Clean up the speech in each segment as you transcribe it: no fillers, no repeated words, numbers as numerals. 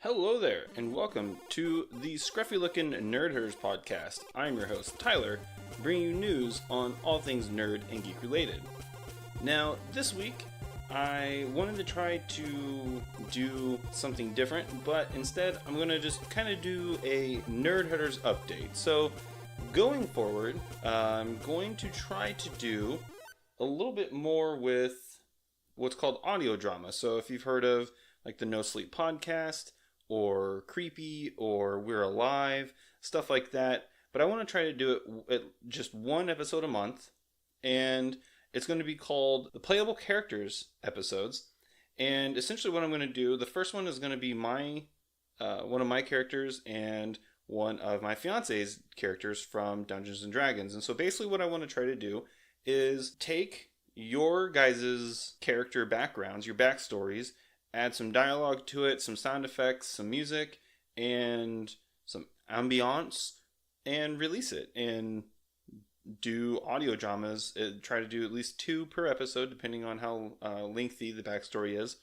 Hello there, and welcome to the Scruffy Looking Nerd Herders podcast. I'm your host, Tyler, bringing you news on all things nerd and geek related. Now, this week, I wanted to try to do something different, but instead, I'm going to just kind of do a Nerd Herders update. So, going forward, I'm going to try to do a little bit more with what's called audio drama. So, if you've heard of like the No Sleep podcast, or Creepy, or We're Alive, stuff like that. But I want to try to do it at just one episode a month, and it's going to be called the Playable Characters episodes. And essentially, what I'm going to do, the first one is going to be my one of my characters and one of my fiance's characters from Dungeons and Dragons. And so, basically, what I want to try to do is take your guys' character backgrounds, your backstories, add some dialogue to it, some sound effects, some music, and some ambiance, and release it. And do audio dramas. Try to do at least 2 per episode, depending on how lengthy the backstory is.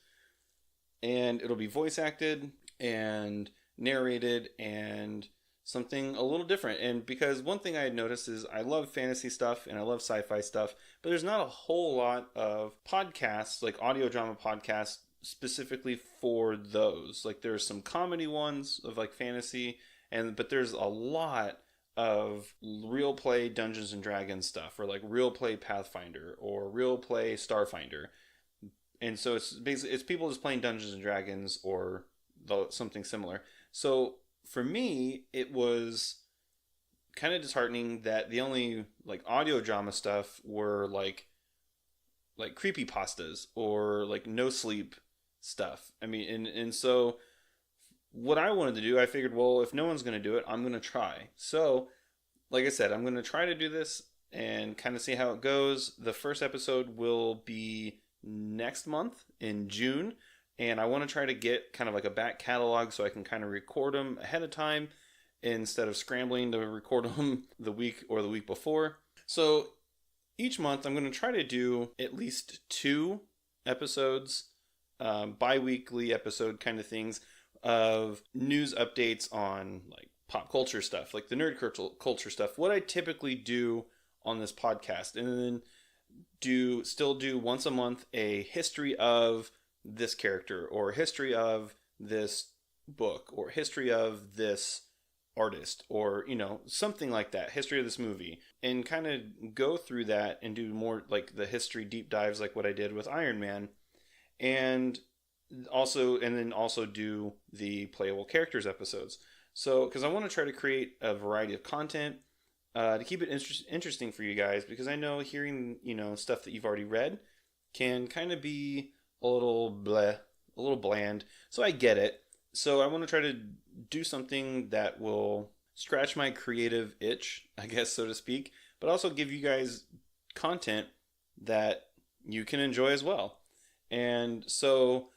And it'll be voice acted and narrated and something a little different. And because one thing I had noticed is I love fantasy stuff and I love sci-fi stuff, but there's not a whole lot of podcasts, like audio drama podcasts, specifically for those. Like there's some comedy ones of like fantasy, but there's a lot of real play Dungeons and Dragons stuff, or like real play Pathfinder or real play Starfinder. And so it's basically it's people just playing Dungeons and Dragons or something similar. So for me, it was kind of disheartening that the only like audio drama stuff were like creepypastas or like No Sleep stuff. I mean, and so what I wanted to do, I figured, well, if no one's going to do it, I'm going to try. So, like I said, I'm going to try to do this and kind of see how it goes. The first episode will be next month in June, and I want to try to get kind of like a back catalog so I can kind of record them ahead of time instead of scrambling to record them the week or the week before. So, each month I'm going to try to do at least 2 episodes, bi-weekly episode kind of things of news updates on like pop culture stuff, like the nerd culture stuff, what I typically do on this podcast, and then still do once a month a history of this character, or history of this book, or history of this artist, or something like that, history of this movie, and kind of go through that and do more like the history deep dives like what I did with Iron Man, and then also do the playable characters episodes. So because I want to try to create a variety of content to keep it interesting for you guys, because I know hearing stuff that you've already read can kind of be a little bland, so I get it. So I want to try to do something that will scratch my creative itch, I guess, so to speak, but also give you guys content that you can enjoy as well. And so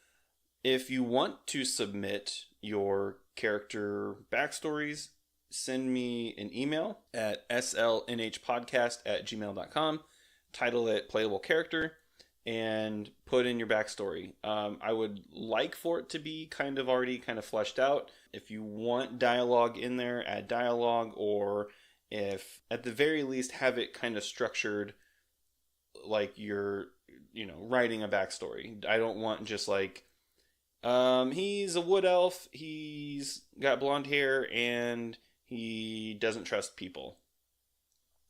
if you want to submit your character backstories, send me an email at slnhpodcast@gmail.com, title it Playable Character, and put in your backstory. I would like for it to be already fleshed out. If you want dialogue in there, add dialogue, or if at the very least have it kind of structured like you're writing a backstory. I don't want just like he's a wood elf, he's got blonde hair, and he doesn't trust people.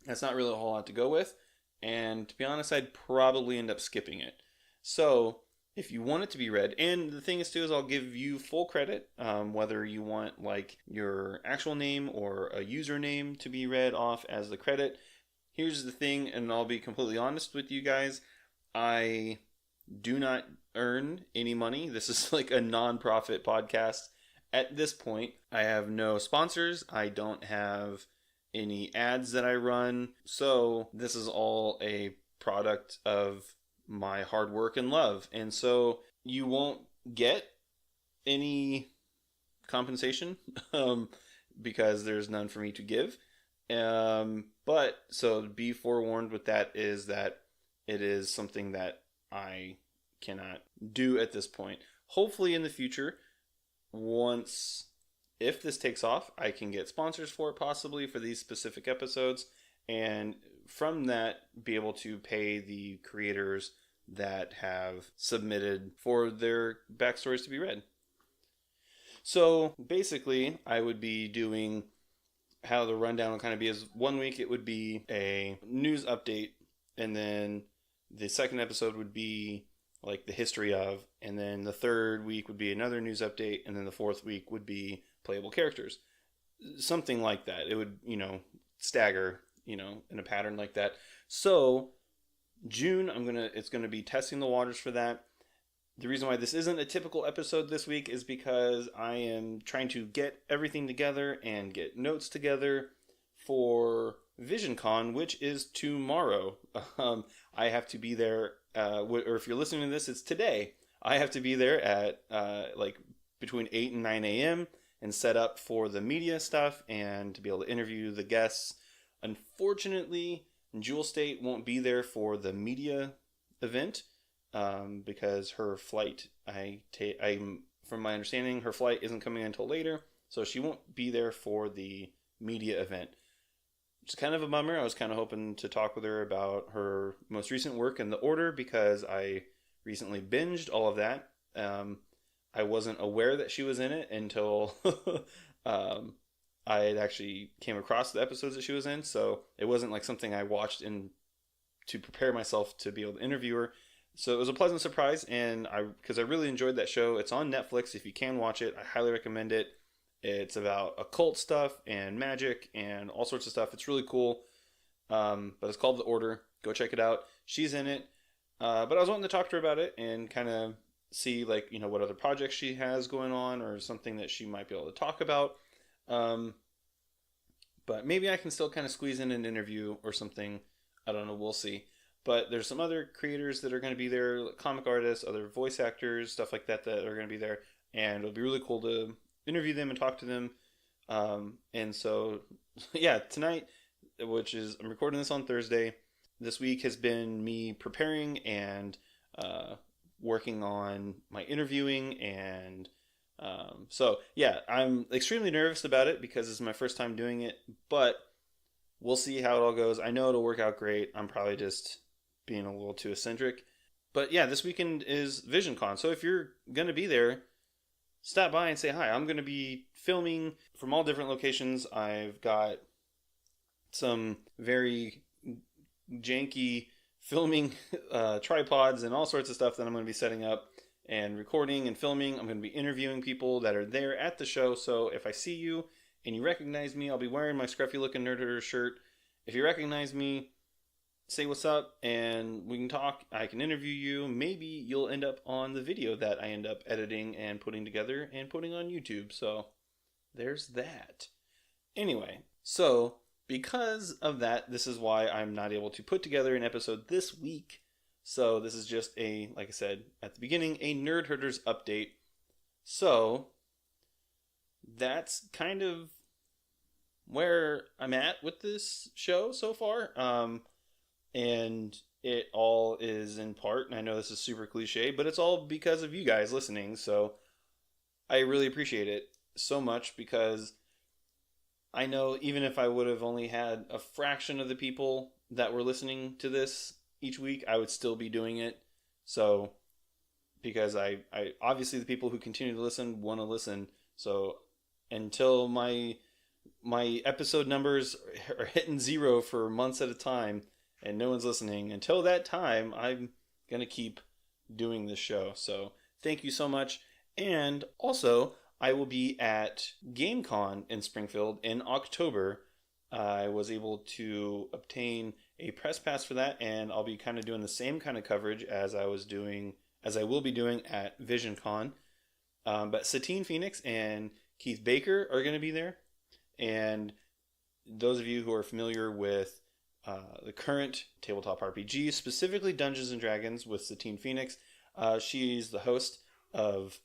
That's not really a whole lot to go with. And to be honest, I'd probably end up skipping it. So if you want it to be read, and the thing is too, is I'll give you full credit, whether you want like your actual name or a username to be read off as the credit. Here's the thing, and I'll be completely honest with you guys, I do not earn any money. This is like a non-profit podcast. At this point, I have no sponsors. I don't have any ads that I run. So this is all a product of my hard work and love. And so you won't get any compensation because there's none for me to give. But so be forewarned with that, is that it is something that I cannot do at this point. Hopefully in the future, once, if this takes off, I can get sponsors for it, possibly for these specific episodes, and from that be able to pay the creators that have submitted for their backstories to be read. So basically, I would be doing how the rundown will kind of be is 1 week it would be a news update, and then the second episode would be like the history of, and then the third week would be another news update, and then the fourth week would be playable characters. Something like that. It would, stagger, in a pattern like that. So June, it's gonna be testing the waters for that. The reason why this isn't a typical episode this week is because I am trying to get everything together and get notes together for VisionCon, which is tomorrow. I have to be there, or if you're listening to this, it's today. I have to be there at between 8 and 9 a.m. and set up for the media stuff and to be able to interview the guests. Unfortunately, Jewel State won't be there for the media event because her flight, from my understanding, her flight isn't coming until later, so she won't be there for the media event. Which is kind of a bummer. I was kind of hoping to talk with her about her most recent work in The Order because I recently binged all of that. I wasn't aware that she was in it until I had actually came across the episodes that she was in, so it wasn't like something I watched to prepare myself to be able to interview her. So it was a pleasant surprise, and because I really enjoyed that show. It's on Netflix. If you can watch it, I highly recommend it. It's about occult stuff and magic and all sorts of stuff. It's really cool, but it's called The Order. Go check it out. She's in it, but I was wanting to talk to her about it and kind of see what other projects she has going on or something that she might be able to talk about. But maybe I can still kind of squeeze in an interview or something. I don't know. We'll see. But there's some other creators that are going to be there, like comic artists, other voice actors, stuff like that are going to be there. And it'll be really cool to interview them and talk to them. And so, yeah, tonight, I'm recording this on Thursday. This week has been me preparing and working on my interviewing, and so yeah, I'm extremely nervous about it because this is my first time doing it, but we'll see how it all goes. I know it'll work out great. I'm probably just being a little too eccentric, but yeah, this weekend is VisionCon, so if you're gonna be there, stop by and say hi. I'm gonna be filming from all different locations. I've got some very janky filming tripods and all sorts of stuff that I'm going to be setting up and recording and filming. I'm going to be interviewing people that are there at the show. So if I see you and you recognize me, I'll be wearing my scruffy looking Nerd Herder shirt. If you recognize me, say what's up and we can talk. I can interview you. Maybe you'll end up on the video that I end up editing and putting together and putting on YouTube. So there's that. Anyway, so because of that, this is why I'm not able to put together an episode this week. So this is just like I said at the beginning, a Nerd Herders update. So that's kind of where I'm at with this show so far. And it all is in part, and I know this is super cliche, but it's all because of you guys listening. So I really appreciate it so much because I know even if I would have only had a fraction of the people that were listening to this each week, I would still be doing it. So, because I obviously the people who continue to listen want to listen. So, until my episode numbers are hitting 0 for months at a time and no one's listening, until that time, I'm going to keep doing this show. So, thank you so much. And also, I will be at GameCon in Springfield in October. I was able to obtain a press pass for that, and I'll be kind of doing the same kind of coverage as I will be doing at VisionCon. But Satine Phoenix and Keith Baker are going to be there, and those of you who are familiar with the current tabletop RPG, specifically Dungeons and Dragons with Satine Phoenix, she's the host of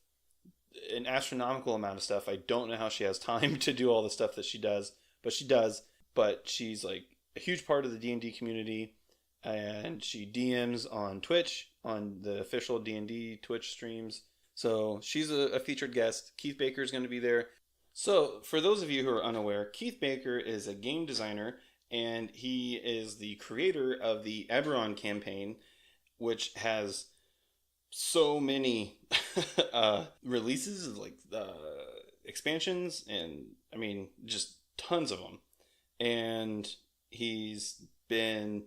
an astronomical amount of stuff. I don't know how she has time to do all the stuff that she does, but she does. But she's like a huge part of the D&D community, and she DMs on Twitch, on the official D&D Twitch streams. So she's a featured guest. Keith Baker is going to be there. So for those of you who are unaware, Keith Baker is a game designer, and he is the creator of the Eberron campaign, which has so many releases, like expansions, and I mean, just tons of them. And he's been,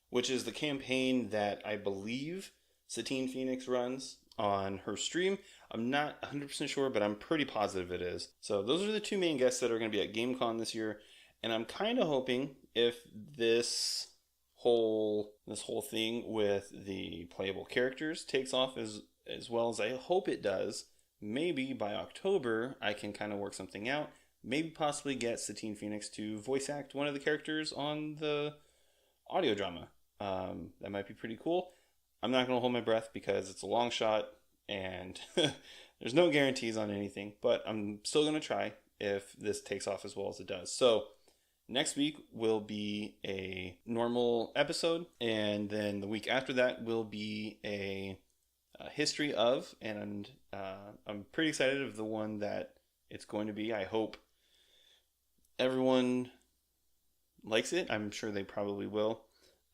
which is the campaign that I believe Satine Phoenix runs on her stream. I'm not 100% sure, but I'm pretty positive it is. So those are the two main guests that are going to be at GameCon this year. And I'm kind of hoping if this whole thing with the playable characters takes off as well as I hope it does, maybe by October I can kind of work something out. Maybe possibly get Satine Phoenix to voice act one of the characters on the audio drama. That might be pretty cool. I'm not going to hold my breath because it's a long shot and there's no guarantees on anything, but I'm still going to try if this takes off as well as it does. So next week will be a normal episode, and then the week after that will be a history of, and I'm pretty excited of the one that it's going to be. I hope everyone likes it. I'm sure they probably will.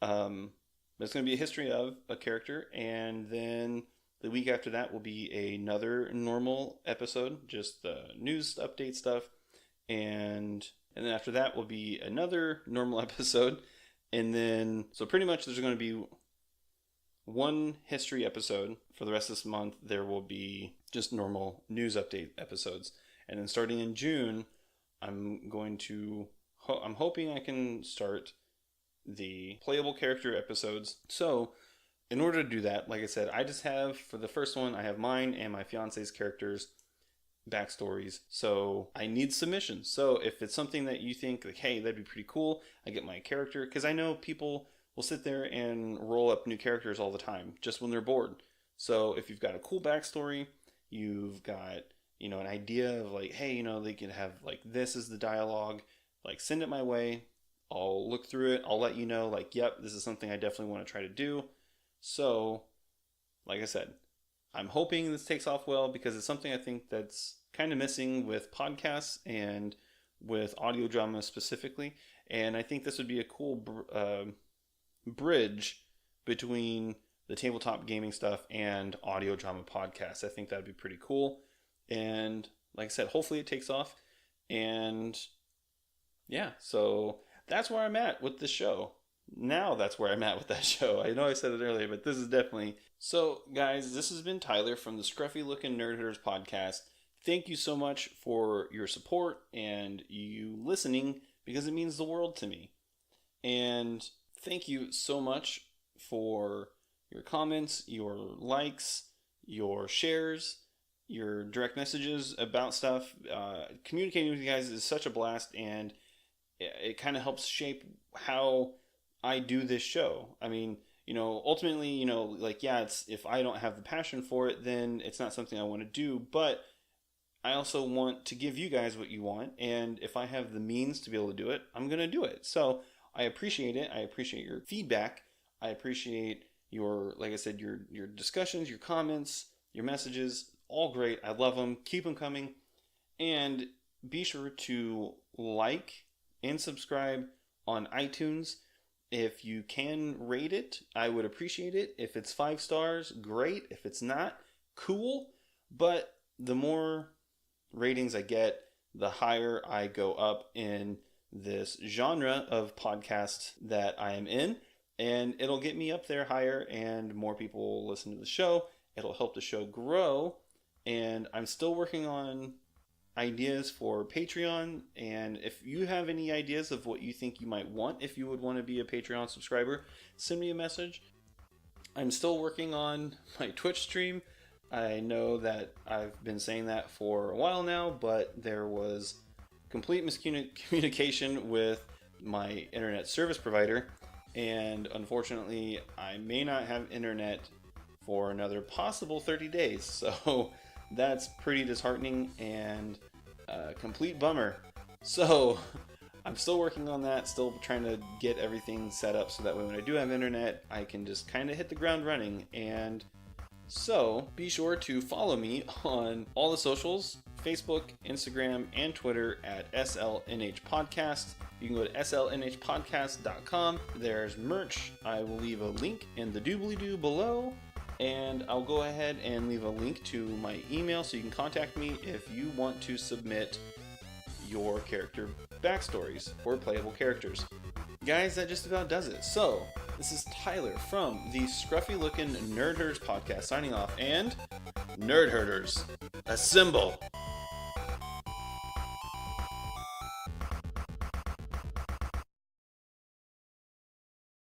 But it's going to be a history of a character, and then the week after that will be another normal episode, just the news update stuff, and then after that will be another normal episode, and then so pretty much there's going to be one history episode for the rest of this month. There will be just normal news update episodes, and then starting in June, I'm hoping I can start the playable character episodes. So in order to do that, like I said, I just have, for the first one, I have mine and my fiance's characters' backstories. So I need submissions. So if it's something that you think, like, hey, that'd be pretty cool, I get my character, because I know people will sit there and roll up new characters all the time, just when they're bored. So if you've got a cool backstory, you've got, an idea of like, hey, they can have like, this is the dialogue, like send it my way. I'll look through it. I'll let you know, like, yep, this is something I definitely want to try to do. So, like I said, I'm hoping this takes off well because it's something I think that's kind of missing with podcasts and with audio drama specifically. And I think this would be a cool bridge between the tabletop gaming stuff and audio drama podcasts. I think that'd be pretty cool. And like I said, hopefully it takes off. And yeah, so that's where I'm at with this show. Now that's where I'm at with that show. I know I said it earlier, but this is definitely... So, guys, this has been Tyler from the Scruffy Looking Nerd Herders podcast. Thank you so much for your support and you listening, because it means the world to me. And thank you so much for your comments, your likes, your shares, your direct messages about stuff. Communicating with you guys is such a blast, and it kind of helps shape how I do this show. I mean, ultimately, it's, if I don't have the passion for it, then it's not something I want to do, but I also want to give you guys what you want, and if I have the means to be able to do it, I'm going to do it. So I appreciate it. I appreciate your feedback. I appreciate your, like I said, your discussions, your comments, your messages, all great. I love them. Keep them coming. And be sure to like and subscribe on iTunes. If you can rate it, I would appreciate it. If it's 5 stars, great. If it's not, cool. But the more ratings I get, the higher I go up in this genre of podcast that I am in. And it'll get me up there higher, and more people will listen to the show. It'll help the show grow. And I'm still working on ideas for Patreon, and if you have any ideas of what you think you might want, if you would want to be a Patreon subscriber, send me a message. I'm still working on my Twitch stream. I know that I've been saying that for a while now, but there was complete miscommunication with my internet service provider, and unfortunately I may not have internet for another possible 30 days, so that's pretty disheartening and a complete bummer. So I'm still working on that, still trying to get everything set up so that way when I do have internet, I can just kind of hit the ground running. And So be sure to follow me on all the socials, Facebook, Instagram, and Twitter at SLNH Podcast. You can go to slnhpodcast.com. There's merch. I will leave a link in the doobly-doo below. And I'll go ahead and leave a link to my email so you can contact me if you want to submit your character backstories for playable characters. Guys, that just about does it. So, this is Tyler from the Scruffy Looking Nerd Herders podcast signing off, and Nerd Herders, assemble!